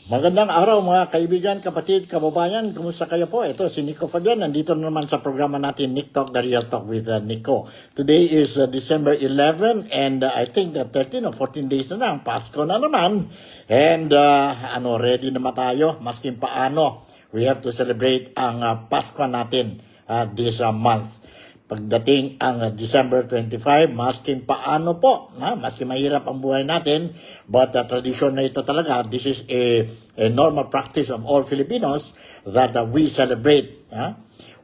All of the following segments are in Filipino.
Magandang araw mga kaibigan, kapatid, kababayan. Kumusta kayo po? Ito si Nico Fabian. Nandito na naman sa programa natin, Nick Talk, The Real Talk with Nico. Today is December 11 and I think 13 or 14 days na lang. Pasko na naman. And ready naman tayo. Maskin paano, we have to celebrate ang Pasko natin this month. Pagdating ang December 25, masking paano po, masking mahirap ang buhay natin, but tradition na ito talaga, this is a normal practice of all Filipinos that we celebrate.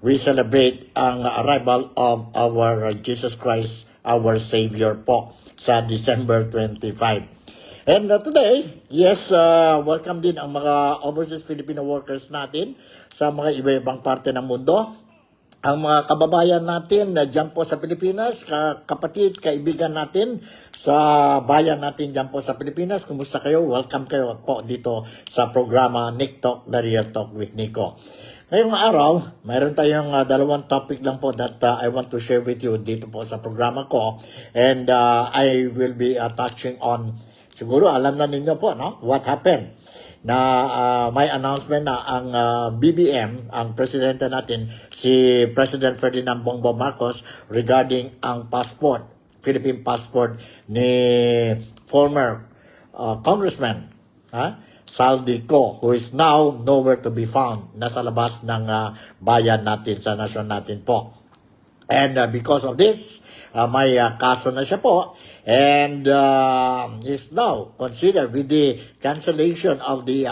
We celebrate ang arrival of our Jesus Christ, our Savior po, sa December 25. And today, yes, welcome din ang mga overseas Filipino workers natin sa mga iba-ibang parte ng mundo. Ang mga kababayan natin na dyan po sa Pilipinas, kapatid, kaibigan natin sa bayan natin dyan po sa Pilipinas, kumusta kayo? Welcome kayo po dito sa programa Nick Talk, The Real Talk with Nico. Ngayong araw, mayroon tayong dalawang topic lang po that I want to share with you dito po sa programa ko. And I will be touching on, siguro alam na ninyo po, no? What happened? Na may announcement na ang BBM, ang presidente natin, si President Ferdinand Bongbong Marcos, regarding ang passport, Philippine passport ni former Congressman Saldico, who is now nowhere to be found. Nasa labas ng bayan natin, sa nasyon natin po. And because of this, may kaso na siya po. And is now considered with the cancellation of the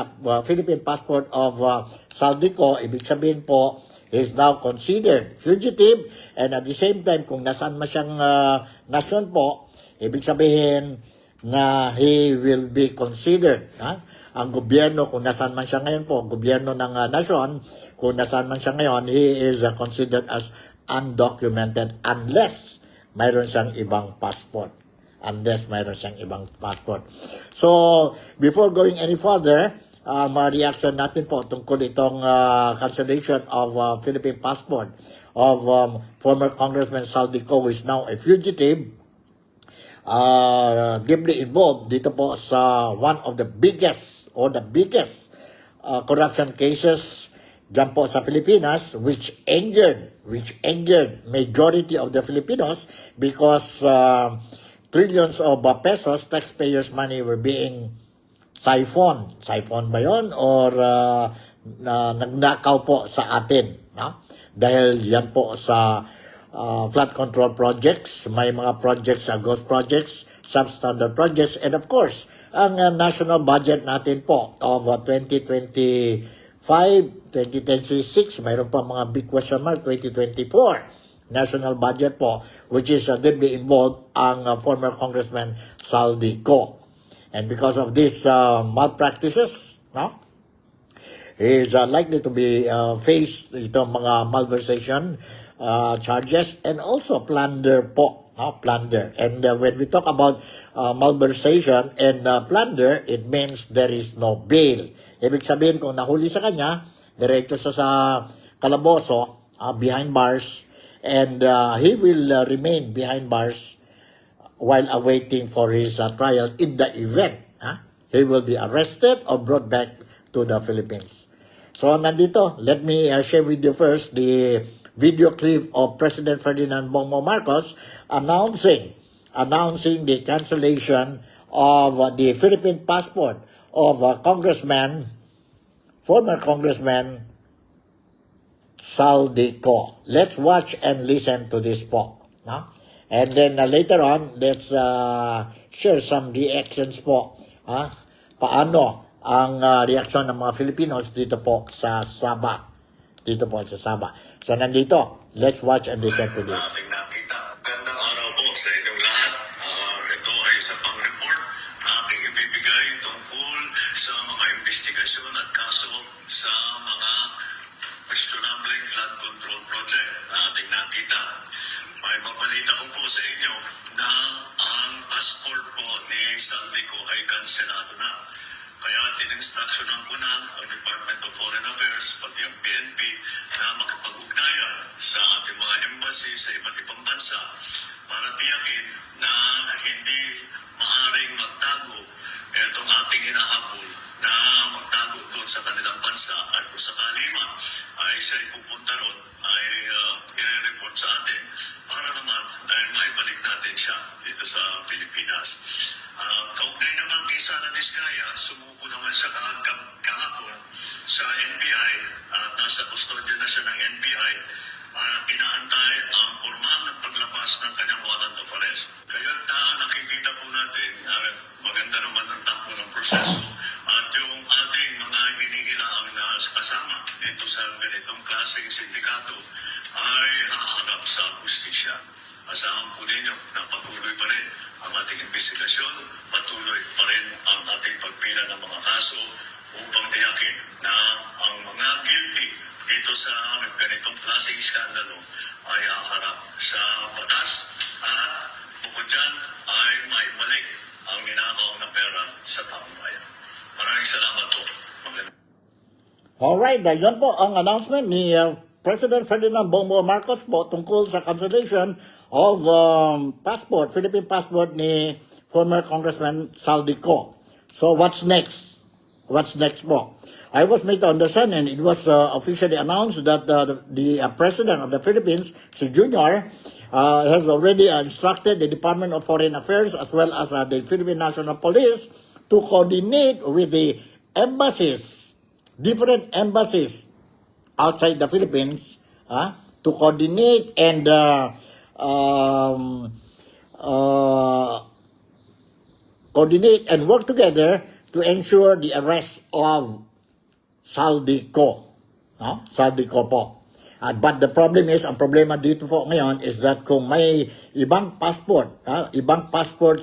Philippine passport of Saldico. Ibig sabihin po, is now considered fugitive, and at the same time, kung nasaan man siyang nasyon po, ibig sabihin na he will be considered. Ang gobyerno, kung nasaan man siya ngayon po, gobyerno ng nasyon, kung nasaan man siya ngayon, he is considered as undocumented unless mayroon siyang ibang passport. So, before going any further, mga reaction natin po tungkol itong cancellation of Philippine passport of former Congressman Saldico, who is now a fugitive, deeply involved dito po sa one of the biggest corruption cases dyan po sa Pilipinas, which angered majority of the Filipinos because trillions of pesos, taxpayers' money were being siphoned. Siphon ba yun? Or nagnakaw po sa atin. No? Dahil yan po sa flood control projects, may mga projects, ghost projects, substandard projects, and of course, ang national budget natin po of 2025, 2026, mayroon pa mga big question mark, 2024. National budget po, which is deeply involved ang former Congressman Saldico. And because of these malpractices, is likely to be faced itong mga malversation charges and also plunder po. Plunder. And when we talk about malversation and plunder, it means there is no bail. Ibig sabihin, kung nahuli sa kanya, diretso sa kalaboso, behind bars, and he will remain behind bars while awaiting for his trial in the event he will be arrested or brought back to the Philippines. So nandito, let me share with you first the video clip of President Ferdinand Bongbong Marcos announcing the cancellation of the Philippine passport of former Congressman Saldico. Let's watch and listen to this po. And then later on, let's share some reactions po. Paano ang reaksyon ng mga Filipinos dito po sa Sabah. So nandito, let's watch and listen to this. Gandang araw po sa inyong lahat. Ito ay isa pang report na aking ibibigay tungkol sa mga investigasyon at kaso sa mga questionable flood control project na ating nakita. May mabalita ko po sa inyo na ang passport po ni Saldico ay kanselado na. Kaya in-instructionan ko na ang Department of Foreign Affairs, pati ang PNP, na makipag-ugnayan sa ating mga embassy sa iba't ibang bansa para tiyakin na hindi maaring magtago itong ating hinahabol na magtago siya kahapon sa NBI at nasa kustodya na siya ng NBI. Inaantay ang formal na paglabas ng kanyang warrant of arrest. Kaya nakikita po natin, maganda naman ang takbo ng proseso at yung ating mga hinihilaang na kasama dito sa ganitong klaseng sindikato ay haharap sa justisya. Asahan po ninyo na patuloy pa rin ang ating investigasyon, patuloy pa rin ang ating pagpila ng mga kaso upang tiyakin na ang mga guilty dito sa ganitong klaseng skandalo ay haharap sa batas at bukod dyan ay maibalik ang ninakaw na pera sa taong bayan. Maraming salamat po. Alright, yun po ang announcement ni President Ferdinand Bongbong Marcos po tungkol sa cancellation of Philippine passport ni former Congressman Saldico. So what's next? What's next po? I was made to understand and it was officially announced that the President of the Philippines, si Junior, has already instructed the Department of Foreign Affairs as well as the Philippine National Police to coordinate with the embassies, different embassies outside the Philippines, to coordinate and work together to ensure the arrest of Saldico. Saldico po. But the problem is, ang problema dito po ngayon is that kung may ibang passport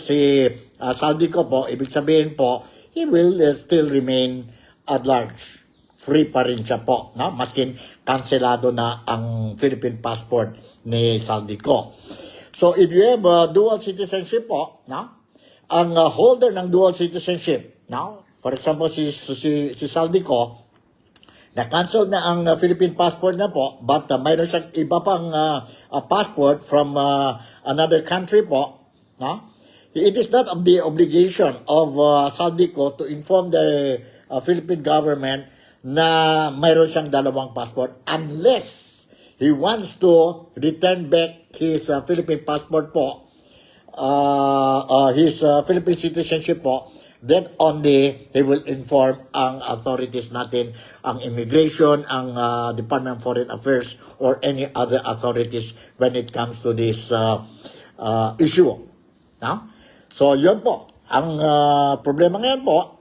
si Saldico po, ibig sabihin po, he will still remain at large. Free pa rin siya po, maskin kanselado na ang Philippine passport ni Saldico. So if you have dual citizenship po, ang holder ng dual citizenship, for example si Saldico, na-cancel na ang Philippine passport na po, but mayroon siyang iba pang passport from another country po, it is not of the obligation of Saldico to inform the Philippine government na mayroon siyang dalawang passport unless he wants to return back his Philippine passport po, his Philippine citizenship po. Then only he will inform ang authorities natin, ang immigration, ang Department of Foreign Affairs, or any other authorities when it comes to this issue. So yun po, ang problema ngayon po,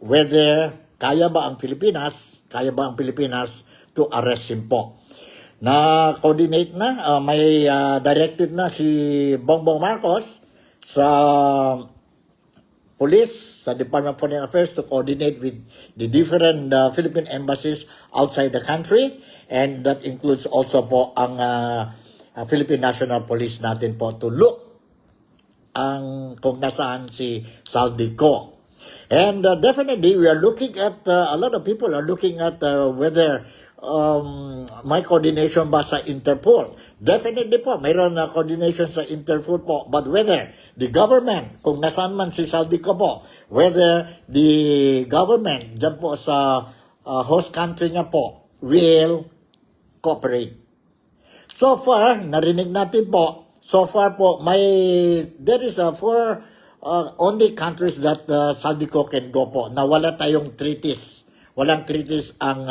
whether kaya ba ang Pilipinas to arrest him po. Na-coordinate na, may directed na si Bongbong Marcos sa police, sa Department of Foreign Affairs to coordinate with the different Philippine embassies outside the country, and that includes also po ang Philippine National Police natin po to look kung nasaan si Saldico. And definitely we are looking at, a lot of people are looking at whether may coordination ba sa Interpol. Definitely po, mayroon na coordination sa Interpol po, but whether the government, kung nasaan man si Saldico po, whether the government dyan po sa host country niya po will cooperate. So far, narinig natin po, so far po, there is four only countries that Saldico can go po, na wala tayong treaties. Walang treaties ang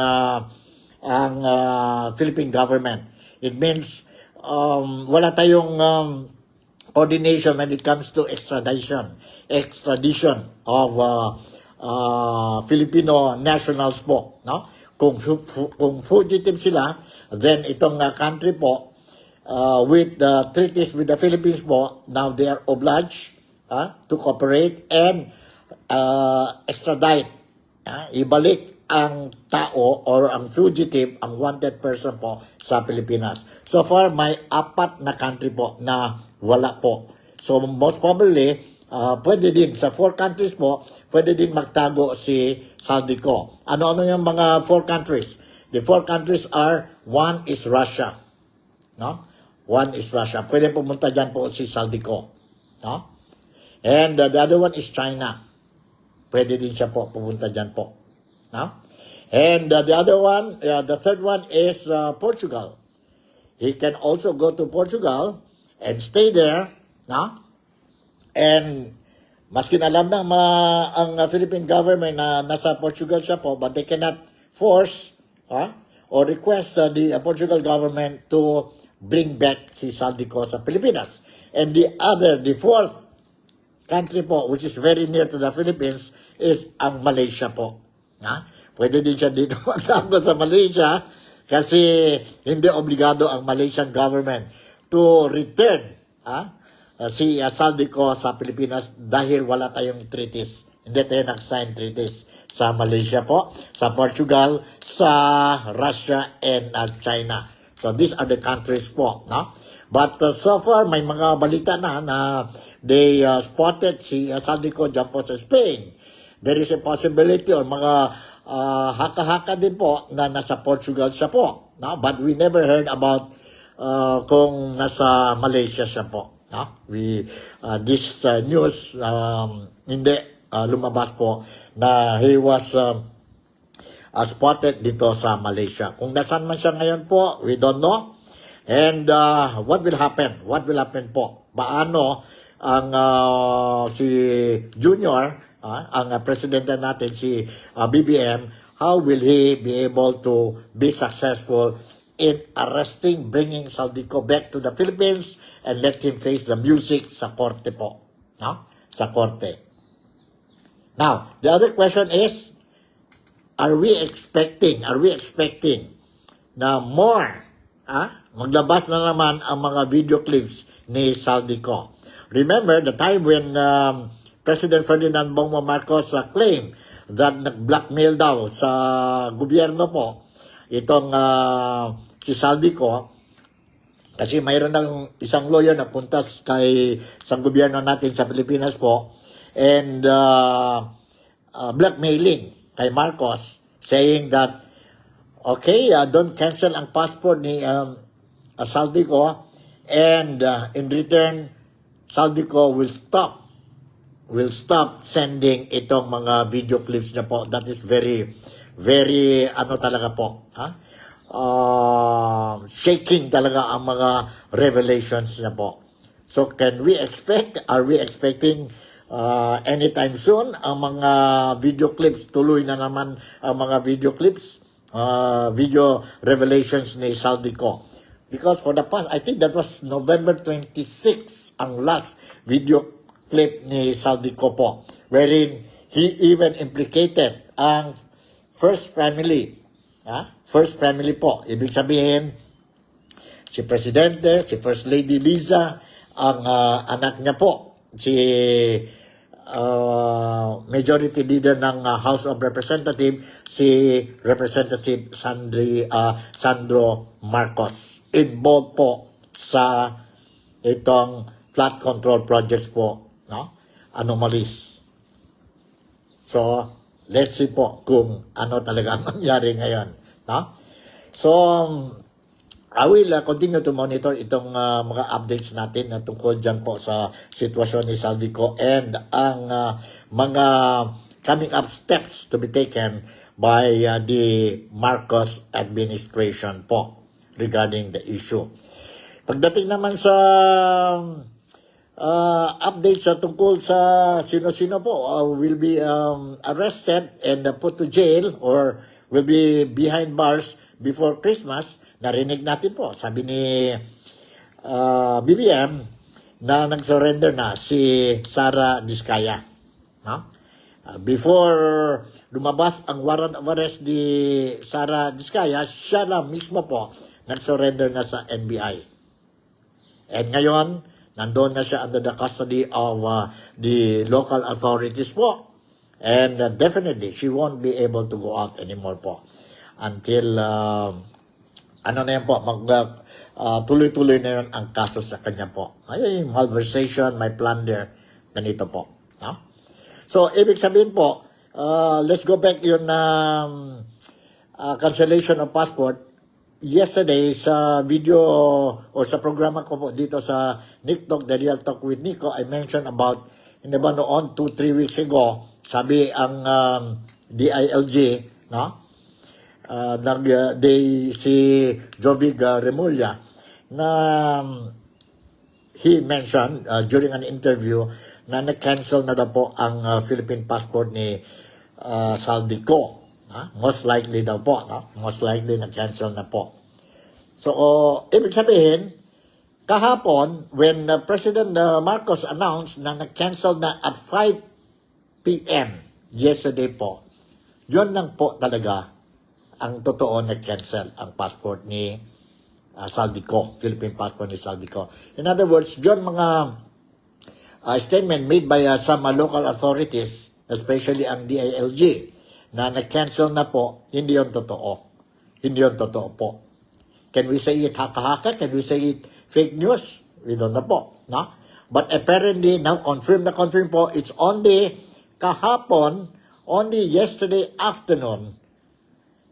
Philippine government. It means wala tayong coordination when it comes to extradition of Filipino nationals po, Kung fugitive sila, then itong country po with the treaties with the Philippines po, now they are obliged to cooperate and extradite, ibalik ang tao or ang fugitive, ang wanted person po sa Pilipinas. So far, may 4 na country po na wala po. So most probably, pwede din sa 4 countries po, pwede din magtago si Saldico. Ano-ano yung mga 4 countries? The 4 countries are, 1 is Russia. 1 is Russia. Pwede pumunta dyan po si Saldico. And the other one is China. Pwede din siya po pumunta dyan po. And the other one, the third one is Portugal. He can also go to Portugal and stay there, and Maskin alam na ang Philippine government na nasa Portugal siya po, but they cannot force or request the Portugal government to bring back si Saldico sa Pilipinas. And the fourth country po, which is very near to the Philippines, is ang Malaysia po. Pwede din siya dito magtago sa Malaysia kasi hindi obligado ang Malaysian government to return si Saldico sa Pilipinas dahil wala tayong treaties. Hindi tayo nag-sign treaties sa Malaysia po, sa Portugal, sa Russia, and China. So these are the countries po. But so far, may mga balita na they spotted si Saldico dyan po sa Spain. There is a possibility or mga haka-haka din po na nasa Portugal siya po. But we never heard about kung nasa Malaysia siya po. This news hindi lumabas po na he was spotted dito sa Malaysia. Kung nasaan man siya ngayon po, we don't know. And what will happen? What will happen po? Paano ang si Junior, ang presidente natin, si BBM, how will he be able to be successful in arresting, bringing Saldico back to the Philippines and let him face the music sa korte po. Sa korte. Now, the other question is, are we expecting na more, maglabas na naman ang mga video clips ni Saldico? Remember the time when President Ferdinand Bongbong Marcos claimed that nag-blackmail daw sa gobyerno po itong si Saldico, kasi mayroon ng isang lawyer na punta sa gobyerno natin sa Pilipinas po and blackmailing kay Marcos, saying that okay, don't cancel ang passport ni Saldico, and in return Saldico will stop sending itong mga video clips niya po. That is very talaga po, shaking talaga ang mga revelations niya po. So are we expecting anytime soon ang mga video clips, tuloy na naman ang mga video clips, video revelations ni Saldico? Because for the past, I think that was November 26 ang last video clip ni Saldico po, wherein he even implicated ang first family. First family po. Ibig sabihin, si Presidente, si First Lady Liza, ang anak niya po, si Majority Leader ng House of Representatives, si Representative Sandro Marcos. Involved po sa itong flood control projects po, anomalies. So, let's see po kung ano talaga ang mangyari ngayon. So, I will continue to monitor itong mga updates natin na tungkol dyan po sa sitwasyon ni Saldico and ang mga coming up steps to be taken by the Marcos administration po regarding the issue. Pagdating naman sa updates sa tungkol sa sino-sino po will be arrested and put to jail or will be behind bars before Christmas, narinig natin po, sabi ni BBM na nag-surrender na si Sara Diskaya. Before lumabas ang warrant of arrest ni Sara Diskaya, siya lang mismo po nag-surrender na sa NBI. And ngayon, nandoon na siya under the custody of the local authorities po. And definitely, she won't be able to go out anymore po until, tuloy-tuloy na yun ang kaso sa kanya po. Ay, malversation, may plunder, ganito po. So, ibig sabihin po, let's go back yun na cancellation of passport. Yesterday, sa video o sa programa ko po dito sa Nick Talk, The Real Talk with Nico, I mentioned about, noon, 2-3 weeks ago, sabi ang DILG, si Jovig Remulla, na he mentioned during an interview na na-cancel na daw po ang Philippine passport ni Saldico. Most likely daw po, no? Most likely na-cancel na po. So, ibig sabihin, kahapon, when President Marcos announced na na-cancel na at 5 p.m. yesterday po, yun lang po talaga ang totoo na-cancel ang passport ni Saldico, Philippine passport ni Saldico. In other words, yun mga statement made by some local authorities, especially ang DILG, na na-cancel na po, hindi yun totoo. Hindi yun totoo po. Can we say it haka-haka? Can we say it fake news? We don't know po. No? But apparently, now confirm po, it's only kahapon, only yesterday afternoon,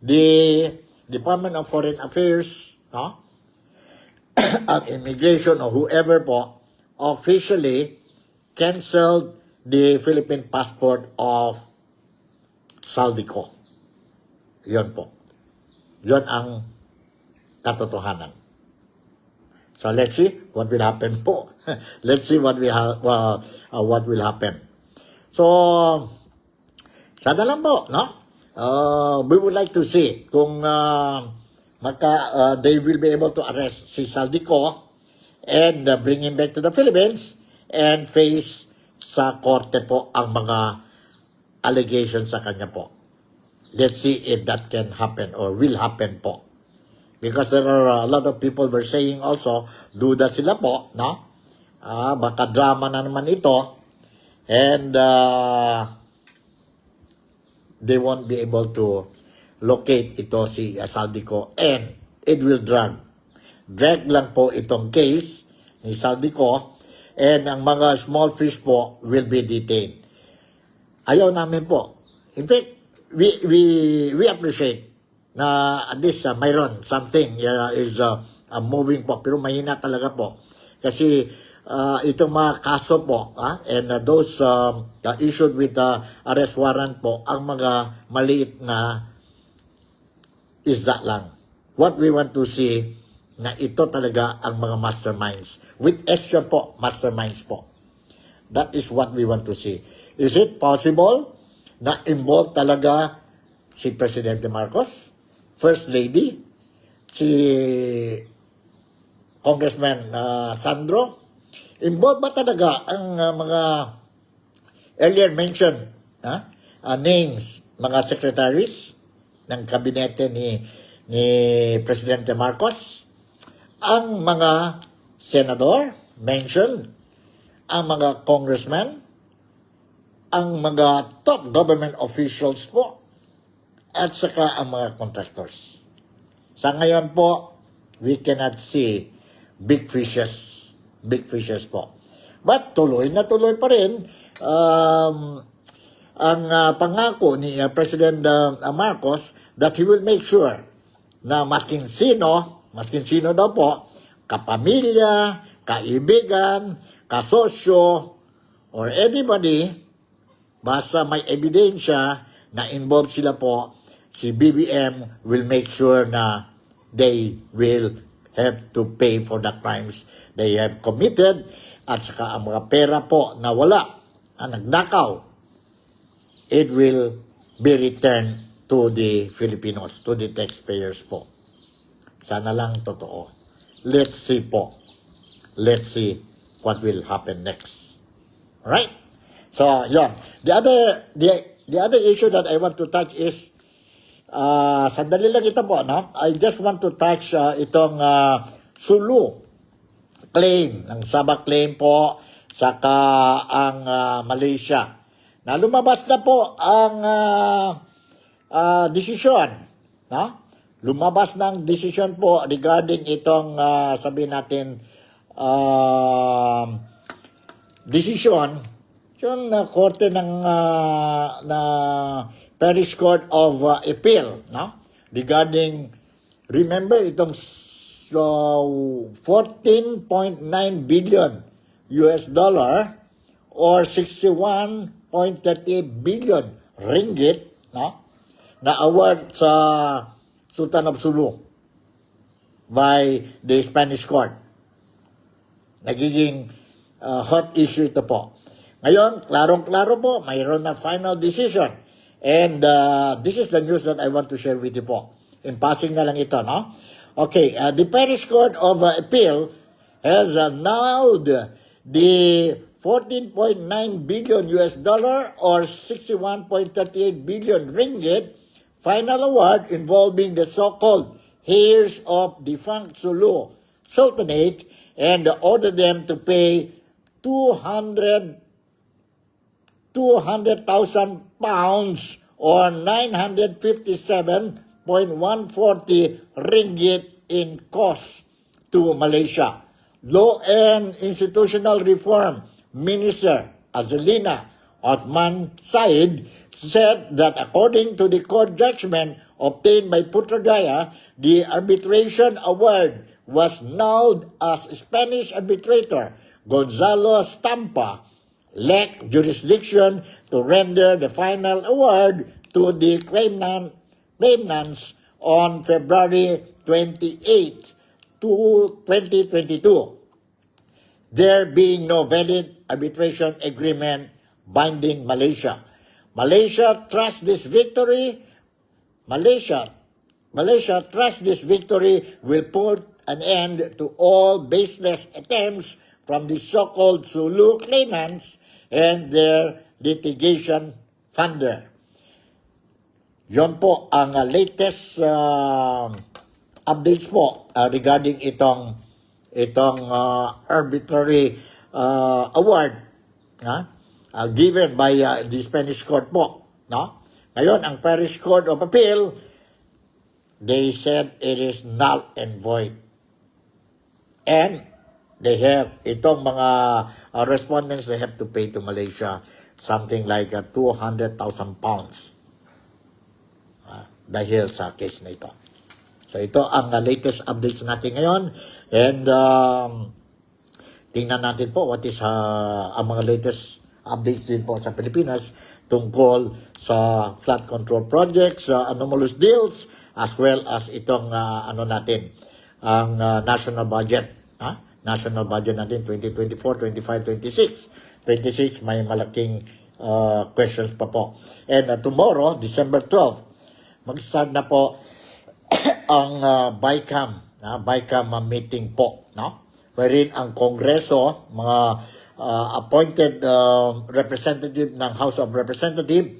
the Department of Foreign Affairs, no? At Immigration or whoever po, officially canceled the Philippine passport of Saldico. Yun po. Yun ang katotohanan. So let's see what will happen po. Let's see what will happen. So sana lang po, no? We would like to see kung they will be able to arrest si Saldico and bring him back to the Philippines and face sa korte po ang mga allegations sa kanya po. Let's see if that can happen or will happen po. Because there are a lot of people were saying also, duda sila po, no? Baka drama na naman ito. And they won't be able to locate ito si Saldico. And it will drag. Drag lang po itong case ni Saldico. And ang mga small fish po will be detained. Ayaw namin po. In fact, we appreciate na at least mayroon something is moving po. Pero mahina talaga po. Kasi itong mga kaso po, and those issued with arrest warrant po, ang mga maliit na isda lang. What we want to see, na ito talaga ang mga masterminds. With extra po, masterminds po. That is what we want to see. Is it possible na involved talaga si Presidente Marcos, First Lady, si Congressman Sandro? Involved ba talaga ang mga earlier mentioned names, mga secretaries ng kabinete ni Presidente Marcos? Ang mga senador mentioned, ang mga congressman, ang mga top government officials po, at saka ang mga contractors. Sa ngayon po, we cannot see big fishes po. But tuloy na tuloy pa rin ang pangako ni President Marcos that he will make sure na masking sino daw po, kapamilya, kaibigan, kasosyo, or anybody, basta may ebidensya na involved sila po, si BBM will make sure na they will have to pay for the crimes they have committed, at saka ang mga pera po na wala, nagnakaw, it will be returned to the Filipinos, to the taxpayers po. Sana lang totoo. Let's see po. Let's see what will happen next. Alright? So, yun. The other issue that I want to touch is, sandali lang ito po, no? I just want to touch itong Sulu claim, ng Sabah claim po, saka ang Malaysia. Na lumabas na po ang desisyon, no? Lumabas ng desisyon po regarding itong sabihin natin desisyon yung korte ng na Paris Court of Appeal, no? Regarding, remember itong 14.9 billion US dollar or 61.38 billion ringgit, no? Na award sa Sultan of Sulu by the Spanish court. Nagiging hot issue ito po. Ngayon, klarong-klaro po, mayroon na final decision. And this is the news that I want to share with you po. In passing na lang ito, no? Okay, the Paris Court of Appeal has annulled the 14.9 billion US dollar or 61.38 billion ringgit final award involving the so-called heirs of defunct Sulu Sultanate and ordered them to pay 200,000 pounds or 957.140 ringgit in cost to Malaysia. Law and Institutional Reform Minister Azalina Othman Said said that according to the court judgment obtained by Putrajaya, the arbitration award was nulled as Spanish arbitrator Gonzalo Stampa lacked jurisdiction to render the final award to the claimants on February 28, 2022. There being no valid arbitration agreement binding Malaysia. Malaysia trusts this victory will put an end to all baseless attempts from the so-called Sulu claimants and their litigation funder. Yon po ang latest updates po regarding itong arbitrary award given by the Spanish court po, no? Ngayon, ang Paris Court of Appeal, they said it is null and void. And they have, itong mga respondents, they have to pay to Malaysia something like 200,000 pounds dahil sa case na ito. So ito ang latest updates natin ngayon. And tingnan natin po what is ang mga latest updates din po sa Pilipinas tungkol sa flood control projects, anomalous deals, as well as itong ang national budget. National budget natin 2024, 25, 26. 26 may malaking questions pa po. And tomorrow, December 12, mag-start na po ang BICAM meeting po, no? Wherein ang Kongreso, mga appointed representative ng House of Representatives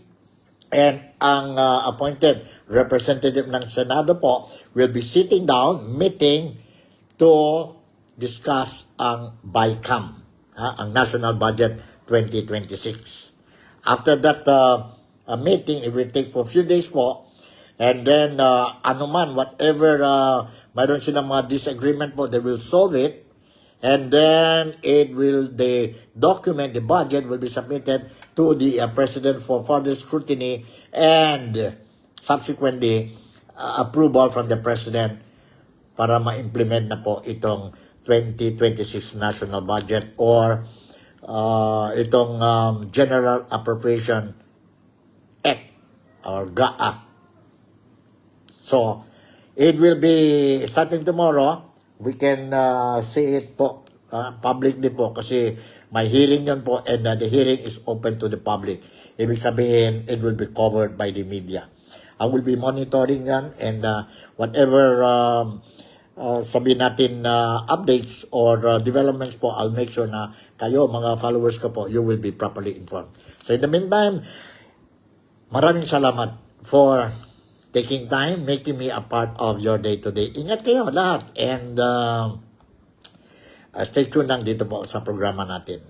and ang appointed representative ng Senado po will be sitting down, meeting to discuss ang BICAM, ang National Budget 2026. After that meeting, it will take for a few days po. And then, whatever, mayroon silang mga disagreement po, they will solve it. And then, the document, the budget will be submitted to the President for further scrutiny and subsequently approval from the President para ma-implement na po itong 2026 National Budget or itong General Appropriation Act or GAA. So, it will be starting tomorrow. We can see it po publicly po kasi may hearing yun po and the hearing is open to the public. Ibig sabihin, it will be covered by the media. I will be monitoring yan and whatever sabihin natin updates or developments po, I'll make sure na kayo, mga followers ko po, you will be properly informed. So in the meantime, maraming salamat for taking time, making me a part of your day-to-day. Ingat kayo lahat. And stay tuned lang dito po sa programa natin.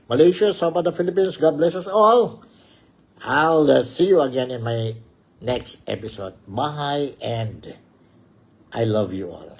Malaysia, Sabah, the Philippines, God bless us all. I'll see you again in my next episode. Bye and I love you all.